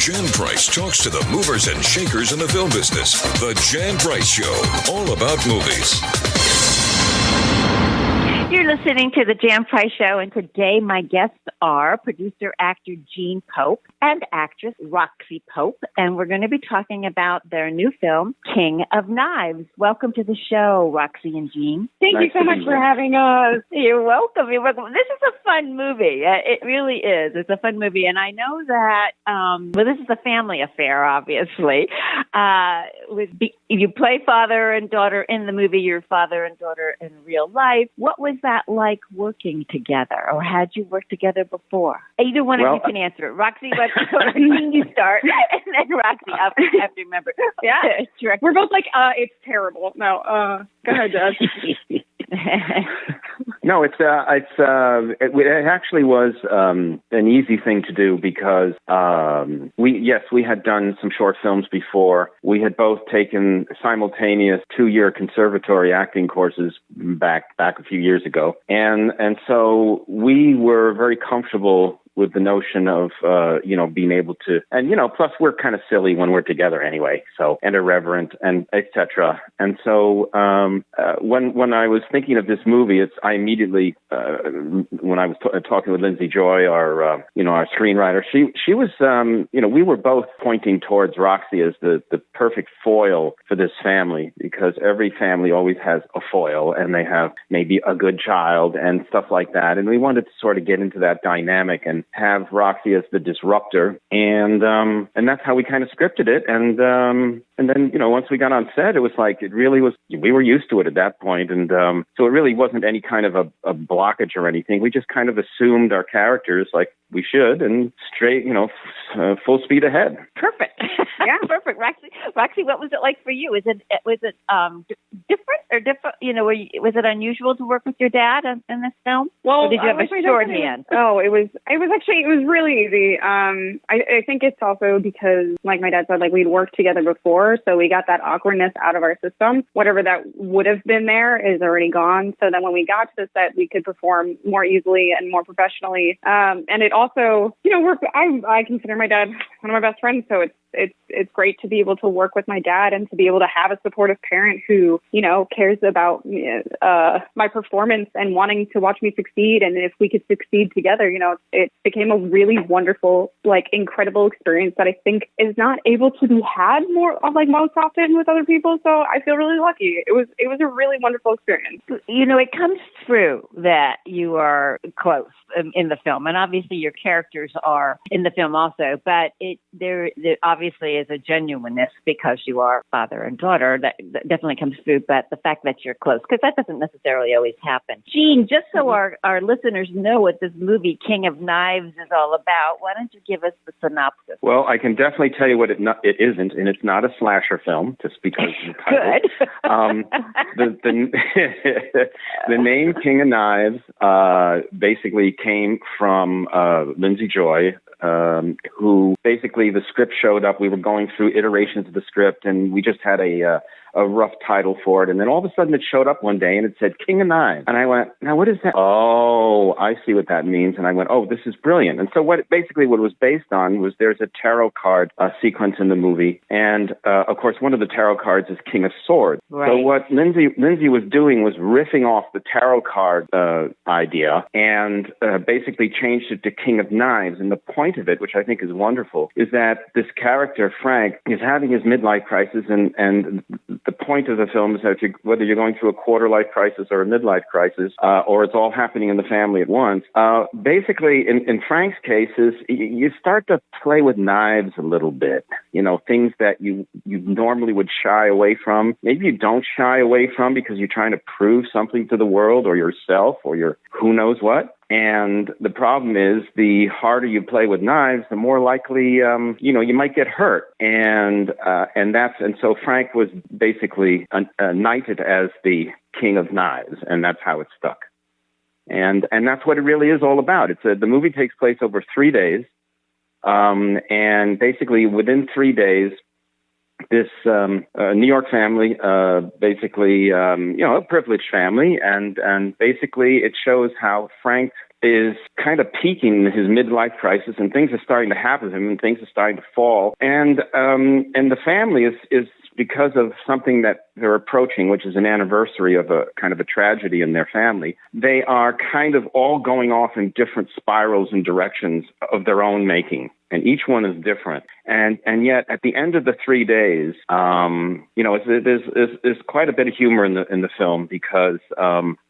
Jan Price talks to the movers and shakers in the film business. The Jan Price Show, all about movies. You're listening to the Jan Price Show, and today my guests are producer-actor Gene Pope and actress Roxi Pope, and we're going to be talking about their new film, King of Knives. Welcome to the show, Roxi and Gene. Thank you so much for having us. You're welcome. You're welcome. This is a fun movie. It really is. It's a fun movie, and I know that, this is a family affair, obviously. You play father and daughter in the movie, your father and daughter in real life. What was that like working together, or had you worked together before? Either one of you can answer it. Roxi, you start, and then Roxi, I have to remember. Yeah, we're both like, it's terrible. No, go ahead, Dad. No, it actually was an easy thing to do because we had done some short films before. We had both taken simultaneous 2-year conservatory acting courses back a few years ago, and so we were very comfortable with the notion of, being able to, and, plus we're kind of silly when we're together anyway, so, and irreverent and et cetera. And so, when I was thinking of this movie, I immediately, when I was talking with Lindsay Joy, our screenwriter, she was, we were both pointing towards Roxi as the perfect foil for this family, because every family always has a foil, and they have maybe a good child and stuff like that. And we wanted to sort of get into that dynamic and have Roxi as the disruptor, and that's how we kind of scripted it. And then once we got on set, it was like we were used to it at that point, and so it really wasn't any kind of a blockage or anything. We just kind of assumed our characters like we should, and straight, full speed ahead. Perfect. Yeah, perfect. Roxi, what was it like for you? Was it different or different? Was it unusual to work with your dad in this film? Well, or did you have a shorthand? It was really easy. I think it's also because, like my dad said, like we'd worked together before, so we got that awkwardness out of our system. Whatever that would have been there is already gone. So then when we got to the set, we could perform more easily and more professionally. And it also, I consider my dad one of my best friends, so it's great to be able to work with my dad and to be able to have a supportive parent who, cares about my performance and wanting to watch me succeed. And if we could succeed together, it became a really wonderful, incredible experience that I think is not able to be had most often with other people. So I feel really lucky. It was a really wonderful experience. It comes through that you are close in the film, and obviously your characters are in the film also, but there obviously is a genuineness because you are father and daughter that definitely comes through, but the fact that you're close, because that doesn't necessarily always happen. Gene, just so our listeners know what this movie King of Knives is all about, why don't you give us the synopsis? Well, I can definitely tell you what it isn't, and it's not a slasher film, just because of the title. Good. The name King of Knives basically came from Lindsay Joy, who basically the script showed up. We were going through iterations of the script, and we just had a rough title for it. And then all of a sudden it showed up one day and it said King of Knives. And I went, now what is that? Oh, I see what that means. And I went, oh, this is brilliant. And so what it was based on was there's a tarot card sequence in the movie. And of course, one of the tarot cards is King of Swords. Right. So what Lindsay was doing was riffing off the tarot card idea and basically changed it to King of Knives. And the point of it, which I think is wonderful, is that this character, Frank, is having his midlife crisis, and the point of the film is that whether you're going through a quarter-life crisis or a midlife crisis, or it's all happening in the family at once, basically, in Frank's case, you start to play with knives a little bit. Things that you normally would shy away from. Maybe you don't shy away from because you're trying to prove something to the world or yourself or your who knows what. And the problem is, the harder you play with knives, the more likely, you might get hurt. And so Frank was basically knighted as the King of Knives, and that's how it stuck. And that's what it really is all about. The movie takes place over 3 days. And basically within 3 days, this New York family, basically, a privileged family, and basically it shows how Frank is kind of peaking in his midlife crisis, and things are starting to happen to him, and things are starting to fall. And the family is because of something that they're approaching, which is an anniversary of a kind of a tragedy in their family. They are kind of all going off in different spirals and directions of their own making. And each one is different. And yet at the end of the 3 days, there's quite a bit of humor in the film, because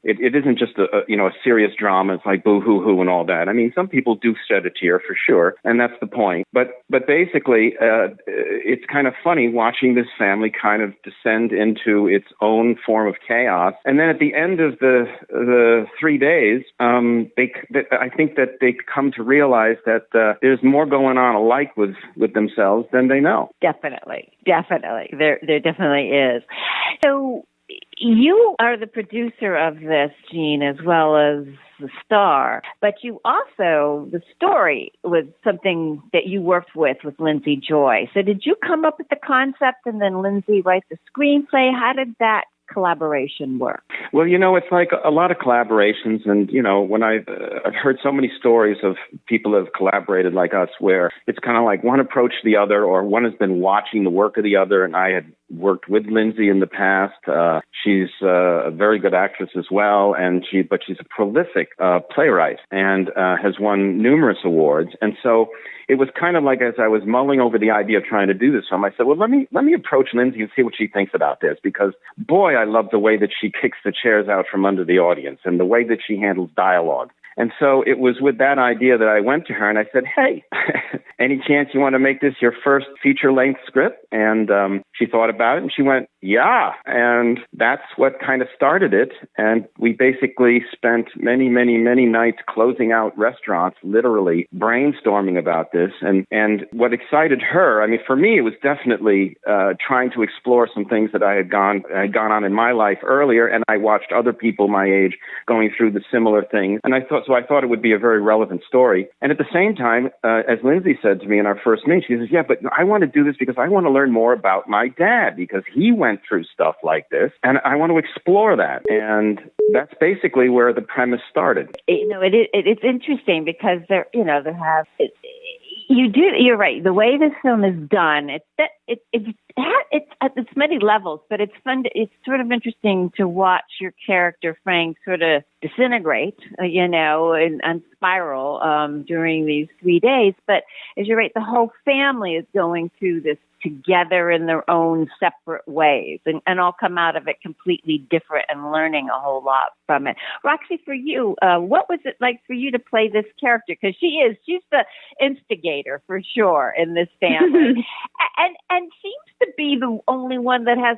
it isn't just a serious drama. It's like boo hoo hoo and all that. I mean, some people do shed a tear for sure, and that's the point. But basically, it's kind of funny watching this family kind of descend into its own form of chaos. And then at the end of the 3 days, I think that they come to realize that there's more going on alike with themselves than they know. Definitely. There definitely is. So you are the producer of this, Jean, as well as the star, but you also, the story was something that you worked with Lindsay Joy. So did you come up with the concept and then Lindsay write the screenplay? How did that collaboration work? Well, it's like a lot of collaborations, and when I've heard so many stories of people that have collaborated like us, where it's kind of like one approached the other, or one has been watching the work of the other. And I had worked with Lindsay in the past. She's a very good actress as well, but she's a prolific playwright and has won numerous awards. And so it was kind of like, as I was mulling over the idea of trying to do this film, I said, well, let me approach Lindsay and see what she thinks about this, because boy, I love the way that she kicks the chairs out from under the audience and the way that she handles dialogue. And so it was with that idea that I went to her and I said, hey, any chance you want to make this your first feature-length script? And she thought about it and she went, yeah. And that's what kind of started it. And we basically spent many, many, many nights closing out restaurants, literally brainstorming about this. And what excited her, I mean, for me, it was definitely trying to explore some things that I had gone on in my life earlier. And I watched other people my age going through the similar things. And I thought it would be a very relevant story. And at the same time, as Lindsay said to me in our first meeting, she says, yeah, but I want to do this because I want to learn more about my dad, because he went through stuff like this, and I want to explore that. And that's basically where the premise started. It's interesting because you're right. The way this film is done, it's at its many levels, but it's fun. It's sort of interesting to watch your character Frank sort of disintegrate, and spiral during these 3 days. But as you're right, the whole family is going through this together in their own separate ways, and all come out of it completely different and learning a whole lot from it. Roxi, for you, what was it like for you to play this character? Because she's the instigator for sure in this family, and seems to be the only one that has,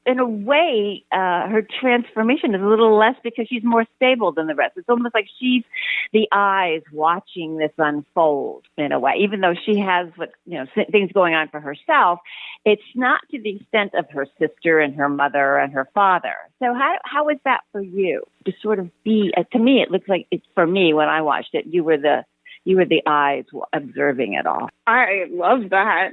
in a way, her transformation is a little less because she's more stable than the rest. It's almost like she's the eyes watching this unfold in a way, even though she has things going on for herself. It's not to the extent of her sister and her mother and her father. So how was that for you to sort of be? To me, it looks like it's for me when I watched it. You were the eyes observing it all. I love that.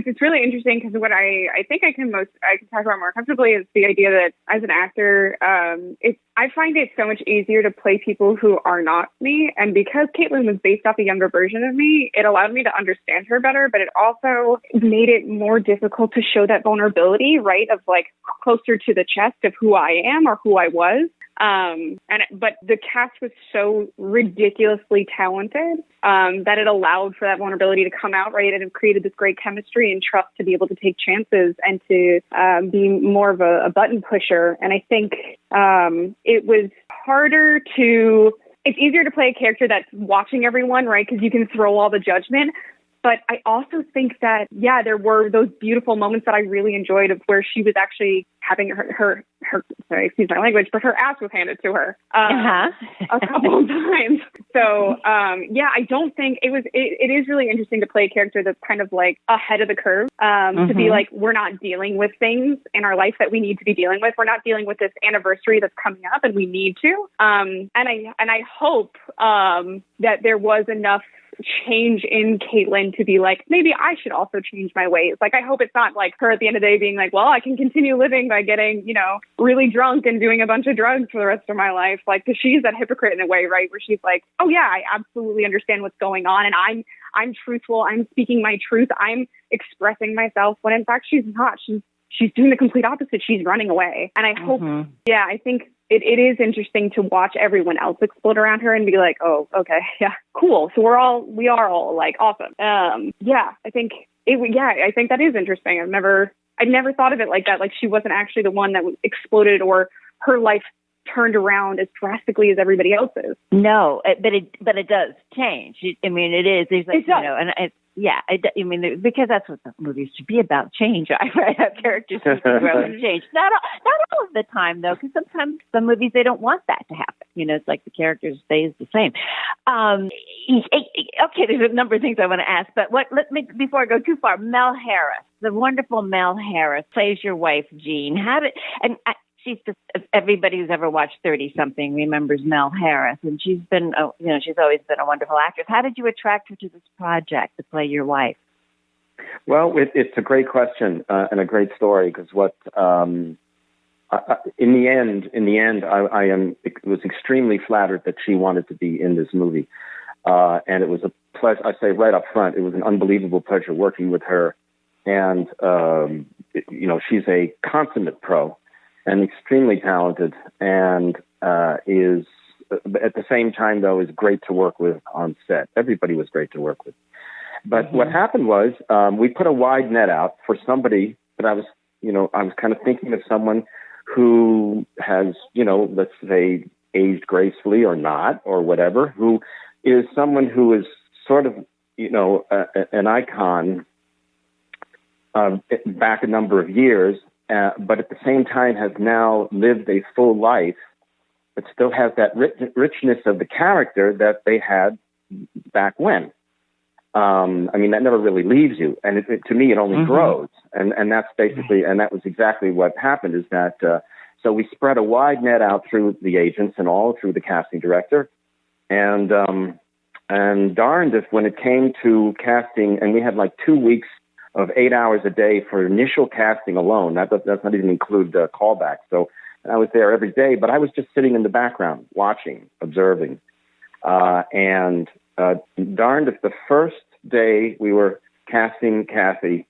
It's really interesting because what I think I can talk about more comfortably is the idea that as an actor, I find it so much easier to play people who are not me. And because Kaitlin was based off a younger version of me, it allowed me to understand her better, but it also made it more difficult to show that vulnerability, right? Of like closer to the chest of who I am or who I was. But the cast was so ridiculously talented that it allowed for that vulnerability to come out, right? And it created this great chemistry and trust to be able to take chances and to be more of a button pusher. And I think it was harder to. It's easier to play a character that's watching everyone, right? Because you can throw all the judgment. But I also think that, there were those beautiful moments that I really enjoyed of where she was actually having her sorry, excuse my language, but her ass was handed to her a couple of times. So, I don't think it is really interesting to play a character that's kind of like ahead of the curve, to be like, we're not dealing with things in our life that we need to be dealing with. We're not dealing with this anniversary that's coming up and we need to. And I hope that there was enough change in Kaitlin to be like, maybe I should also change my ways. Like, I hope it's not like her at the end of the day being like, well, I can continue living by getting, really drunk and doing a bunch of drugs for the rest of my life. Like, because she's that hypocrite in a way, right? Where she's like, oh yeah, I absolutely understand what's going on. And I'm truthful. I'm speaking my truth. I'm expressing myself, when in fact she's not. She's doing the complete opposite. She's running away. And I hope, I think it is interesting to watch everyone else explode around her and be like, oh, okay, yeah, cool. So we are all like awesome. I think I think that is interesting. I'd never thought of it like that. Like, she wasn't actually the one that exploded, or her life turned around as drastically as everybody else's. No, but it does change. I mean, it is. There's like, it does. Because that's what the movies should be about, change. Right? Have characters who grow and change. Not all of the time, though, because sometimes some movies, they don't want that to happen. It's like the character stays the same. Okay, there's a number of things I want to ask, but before I go too far, Mel Harris, the wonderful Mel Harris, plays your wife, Jean. She's just, everybody who's ever watched 30-something remembers Mel Harris, and she's been, she's always been a wonderful actress. How did you attract her to this project to play your wife? Well, it's a great question and a great story, because in the end, I was extremely flattered that she wanted to be in this movie, and it was a pleasure. I say right up front, it was an unbelievable pleasure working with her, and she's a consummate pro. And extremely talented, and is at the same time, though, is great to work with on set. Everybody was great to work with. But what happened was we put a wide net out for somebody that I was kind of thinking of someone who has, let's say, aged gracefully or not, or whatever, who is someone who is sort of, an icon back a number of years, but at the same time has now lived a full life, but still has that richness of the character that they had back when. That never really leaves you. And to me, it only grows. And that's basically, and that was exactly what happened, is that, so we spread a wide net out through the agents and all through the casting director. And darned if when it came to casting, and we had like 2 weeks of 8 hours a day for initial casting alone. That does not even include callbacks. So I was there every day, but I was just sitting in the background, watching, observing. And darned if the first day we were casting Kathy,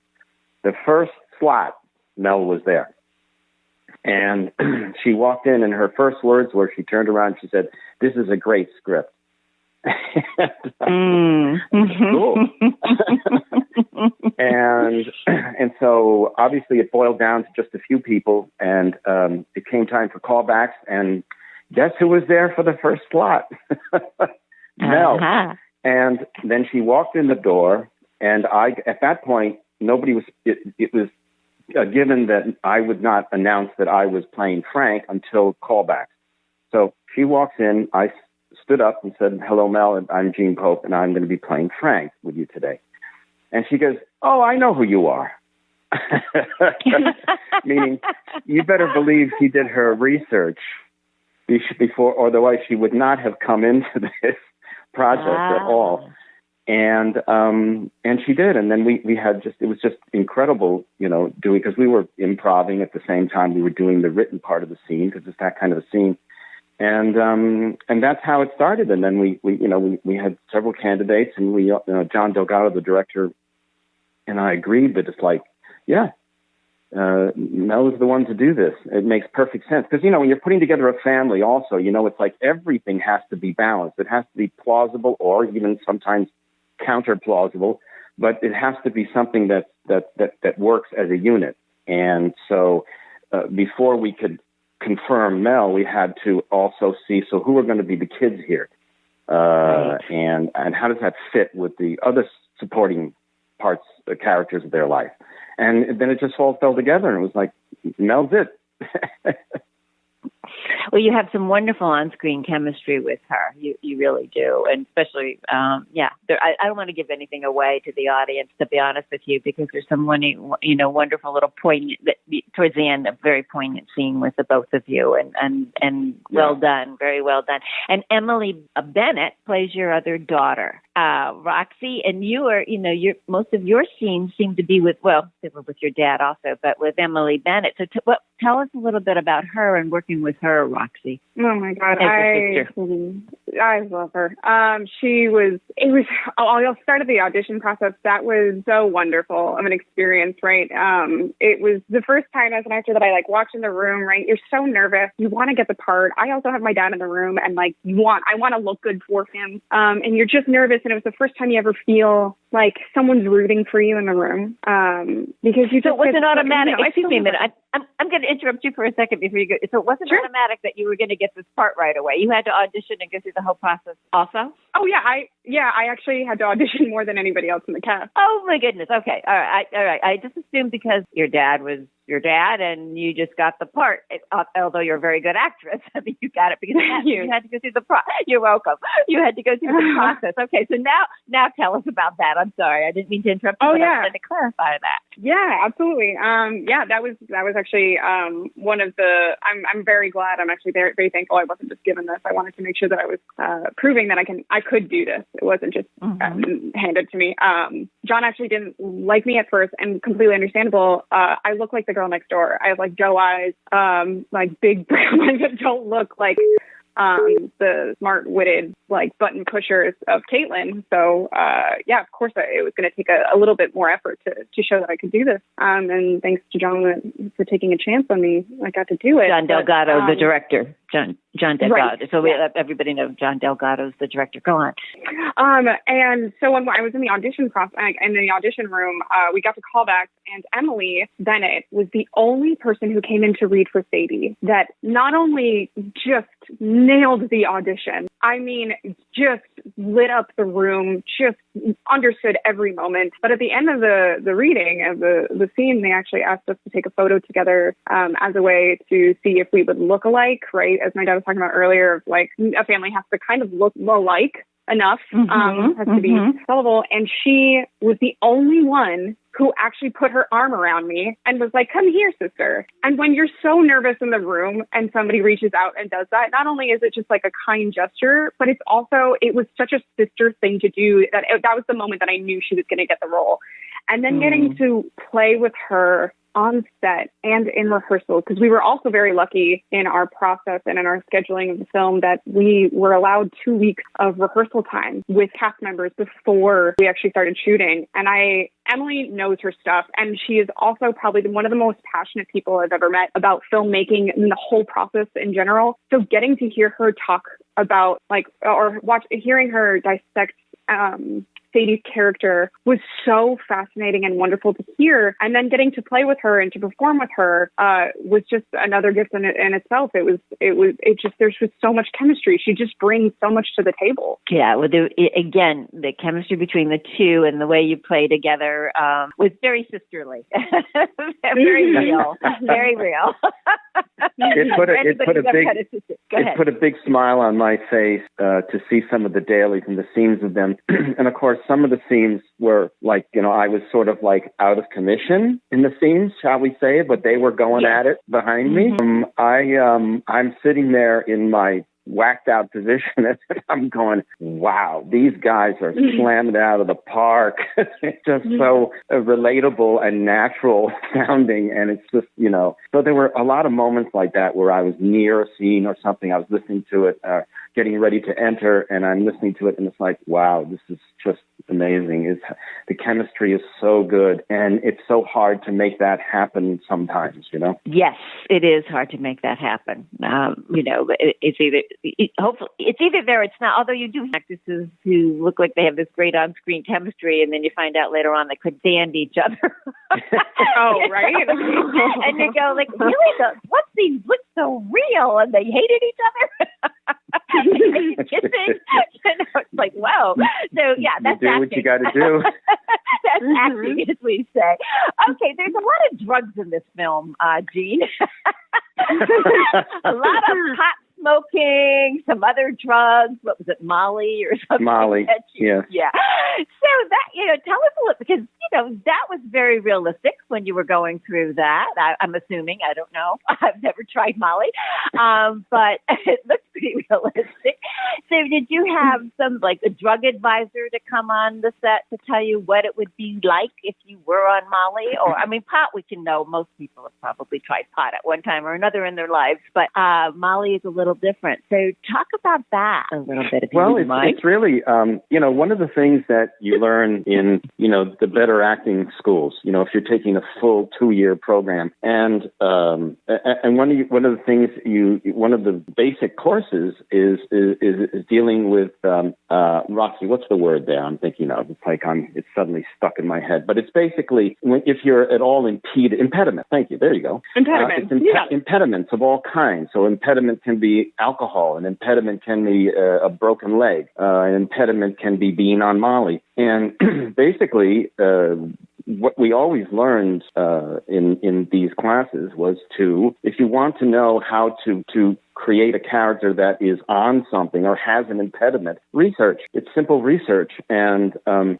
the first slot, Mel was there. And she walked in, and her first words were, she turned around and she said, "This is a great script." Cool. and so obviously it boiled down to just a few people, and it came time for callbacks, and guess who was there for the first slot? Mel. And then she walked in the door, and at that point, nobody was, it was given that I would not announce that I was playing Frank until callbacks. So she walks in, I stood up and said, "Hello, Mel, I'm Gene Pope, and I'm going to be playing Frank with you today." And she goes, "Oh, I know who you are." Meaning, you better believe she did her research before, otherwise she would not have come into this project at all. And she did. And then we had it was just incredible, doing, because we were improvising at the same time we were doing the written part of the scene, because it's that kind of a scene. And that's how it started. And then we had several candidates, and John Delgado, the director, and I agreed that it's like, Mel is the one to do this. It makes perfect sense. Because, when you're putting together a family also, it's like everything has to be balanced. It has to be plausible, or even sometimes counter plausible, but it has to be something that works as a unit. And so before we could confirm Mel, we had to also see, so who are going to be the kids here? And how does that fit with the other supporting parts, the characters of their life? And then it just all fell together, and it was like, Mel's it. Well, you have some wonderful on-screen chemistry with her. You really do. And especially, I don't want to give anything away to the audience, to be honest with you, because there's some wonderful little poignant, towards the end, a very poignant scene with the both of you, and well done, very well done. And Emily Bennett plays your other daughter. Roxi, and you are, most of your scenes seem to be with, they were with your dad also, but with Emily Bennett. So tell us a little bit about her and working with her, Roxi. Oh my God, I love her. I'll start at the audition process. That was so wonderful of an experience, right? It was the first time as an actor that I walked in the room, right? You're so nervous. You want to get the part. I also have my dad in the room, and I want to look good for him. And you're just nervous, and it was the first time you ever feel like someone's rooting for you in the room. Because you just. So it wasn't automatic. Excuse me a minute. I'm going to interrupt you for a second before you go. So it wasn't automatic that you were going to get this part right away. You had to audition and go through the whole process also? Oh, yeah. I actually had to audition more than anybody else in the cast. Oh, my goodness. Okay. All right. I just assumed because your dad was your dad and you just got the part, although you're a very good actress. I mean, you got it because you had to go through the You're welcome. You had to go through the process. Okay. So now tell us about that. I'm sorry. I didn't mean to interrupt you, but I wanted to clarify that. Yeah, absolutely. That was actually one of the. I'm very glad. I'm actually very, very thankful. I wasn't just given this. I wanted to make sure that I was proving that I could do this. It wasn't just handed to me. John actually didn't like me at first, and completely understandable. I look like the girl next door. I have doe eyes, big brown eyes that don't look like the smart-witted button pushers of Kaitlin. So of course it was going to take a little bit more effort to show that I could do this. And thanks to John for taking a chance on me, I got to do it. John Delgado, the director. John Delgado. Right. So we let everybody know John Delgado is the director. Go on. And so when I was in the audition process, in the audition room, we got the call back, and Emily Bennett was the only person who came in to read for Sadie that not only just nailed the audition, I mean, just lit up the room, just understood every moment. But at the end of the reading of the scene, they actually asked us to take a photo together as a way to see if we would look alike, right? As my dad was talking about earlier, a family has to kind of look alike enough, has to be sellable. And she was the only one who actually put her arm around me and was like, "Come here, sister." And when you're so nervous in the room and somebody reaches out and does that, not only is it just a kind gesture, but it was such a sister thing to do that was the moment that I knew she was going to get the role. And then getting to play with her on set and in rehearsal, because we were also very lucky in our process and in our scheduling of the film that we were allowed 2 weeks of rehearsal time with cast members before we actually started shooting. And Emily knows her stuff, and she is also probably one of the most passionate people I've ever met about filmmaking and the whole process in general. So getting to hear her talk about hearing her dissect Sadie's character was so fascinating and wonderful to hear. And then getting to play with her and to perform with her was just another gift in itself. There's just so much chemistry. She just brings so much to the table. Yeah. Well, the chemistry between the two and the way you play together was very sisterly. Very real. Very real. It put a big smile on my face to see some of the dailies and the scenes of them. And of course, some of the scenes were I was sort of out of commission in the scenes, shall we say, but they were going at it behind me. I'm sitting there in my whacked out position and I'm going, wow, these guys are slamming it out of the park. It's just so relatable and natural sounding. And it's just, so there were a lot of moments like that where I was near a scene or something. I was listening to it, getting ready to enter, and I'm listening to it, and it's like, wow, this is just amazing. The chemistry is so good, and it's so hard to make that happen sometimes, Yes, it is hard to make that happen. It's either there or it's not, although you do have actresses who look like they have this great on-screen chemistry, and then you find out later on they could stand each other. Oh, right? And you go, really, what scenes look so real, and they hated each other? Kissing. It's like, wow. So yeah, that's you do acting. What you got to do. That's acting, as we say. Okay, there's a lot of drugs in this film, Jean. A lot of pot smoking, some other drugs. What was it, Molly or something? Molly, yes. Yeah. So that, tell us a little, because, that was very realistic when you were going through that. I'm assuming, I don't know. I've never tried Molly. But it looked be realistic. So did you have some, like, a drug advisor to come on the set to tell you what it would be like if you were on Molly? Or, I mean, pot, we can know most people have probably tried pot at one time or another in their lives, but Molly is a little different. So talk about that a little bit, if you don't mind. It's really, one of the things that you learn in, the better acting schools, if you're taking a full 2-year program, and one of the things one of the basic courses is dealing with Roxi. What's the word there I'm thinking of? It's like it's suddenly stuck in my head, but it's basically if you're at all impediment. Thank you. There you go. Impediment. Impediments of all kinds. So impediment can be alcohol. An impediment can be a broken leg. An impediment can be being on Molly. And basically, what we always learned in these classes was if you want to know how to create a character that is on something or has an impediment, research. It's simple research, and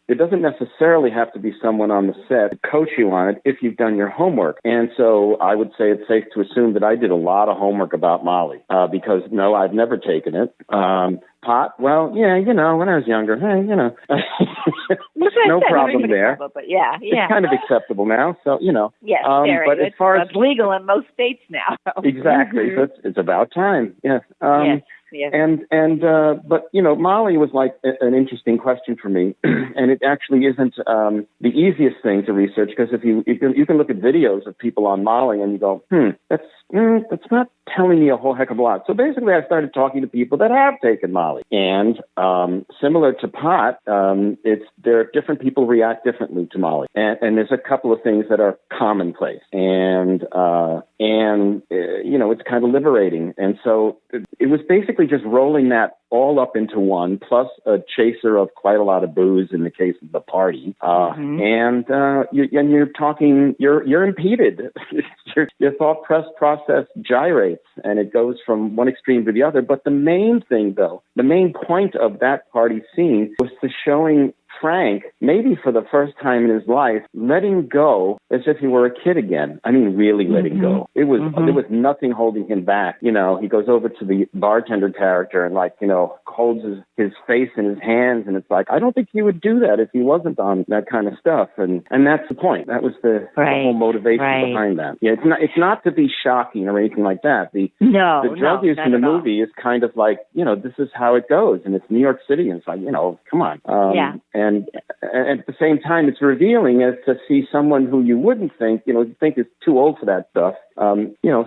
it doesn't necessarily have to be someone on the set to coach you on it if you've done your homework. And so I would say it's safe to assume that I did a lot of homework about Molly because, no, I've never taken it. Pot, well, yeah, when I was younger, no problem there. But yeah. It's kind of acceptable now, so, Yes, but as far as it's legal in most states now. Exactly, so it's about time, yes. Yes. But Molly was like an interesting question for me, and it actually isn't the easiest thing to research because if you can look at videos of people on Molly and you go, that's not telling me a whole heck of a lot. So basically, I started talking to people that have taken Molly, and similar to pot, there are different people react differently to Molly, and there's a couple of things that are commonplace, and it's kind of liberating, and so it was basically just rolling that all up into one, plus a chaser of quite a lot of booze in the case of the party. And you're talking, you're impeded. your thought process gyrates, and it goes from one extreme to the other. But the main thing, though, the main point of that party scene was to showing Frank, maybe for the first time in his life, letting go as if he were a kid again. I mean, really letting go. There was nothing holding him back. He goes over to the bartender character and holds his face in his hands, and it's like, I don't think he would do that if he wasn't on that kind of stuff. And that's the point. That was the whole motivation behind that. Yeah, it's not to be shocking or anything like that. The drug use in the movie is kind of like, this is how it goes, and it's New York City, and it's like, come on. And at the same time, it's revealing as to see someone who you wouldn't think, you think is too old for that stuff,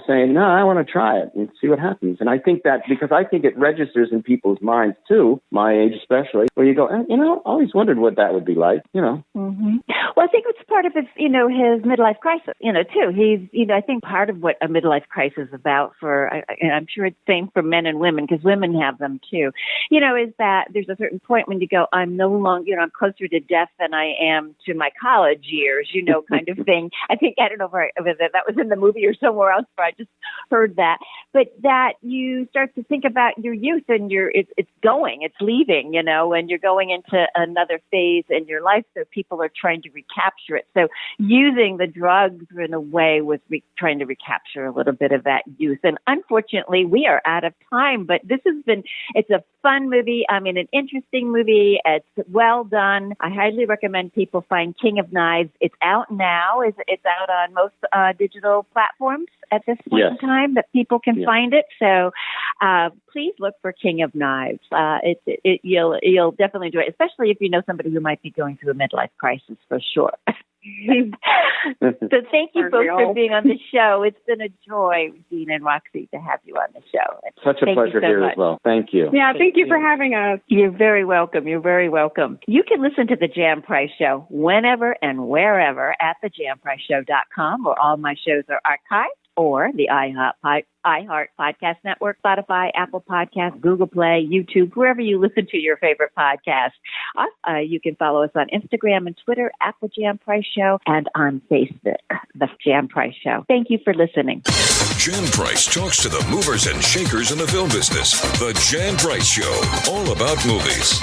saying, no, I want to try it and see what happens. And I think that, because I think it registers in people's minds too, my age especially, where you go, I always wondered what that would be like, Well, I think it's part of his, his midlife crisis, too. He's, I think part of what a midlife crisis is about and I'm sure it's the same for men and women, because women have them too, is that there's a certain point when you go, I'm no longer, I'm closer to death than I am to my college years, kind of thing. I think, I don't know whether that was in the movie or somewhere else, but I just heard that. But that you start to think about your youth and it's leaving, and you're going into another phase in your life. So people are trying to recapture it. So using the drugs in a way was trying to recapture a little bit of that youth. And unfortunately, we are out of time, but it's a fun movie. I mean, an interesting movie. It's well done. I highly recommend people find King of Knives. It's out now. It's out on most digital platforms at this point in time that people can find it. So please look for King of Knives. You'll definitely enjoy it, especially if you know somebody who might be going through a midlife crisis, for sure. So thank you both for being on the show. It's been a joy, Dean and Roxi, to have you on the show. Such a pleasure here as well. Thank you. Yeah, thank you for having us. You're very welcome. You're very welcome. You can listen to The Jan Price Show whenever and wherever at thejanpriceshow.com, where all my shows are archived, or the iHeart Podcast Network, Spotify, Apple Podcasts, Google Play, YouTube, wherever you listen to your favorite podcast. You can follow us on Instagram and Twitter at The Jan Price Show, and on Facebook, The Jan Price Show. Thank you for listening. Jan Price talks to the movers and shakers in the film business. The Jan Price Show, all about movies.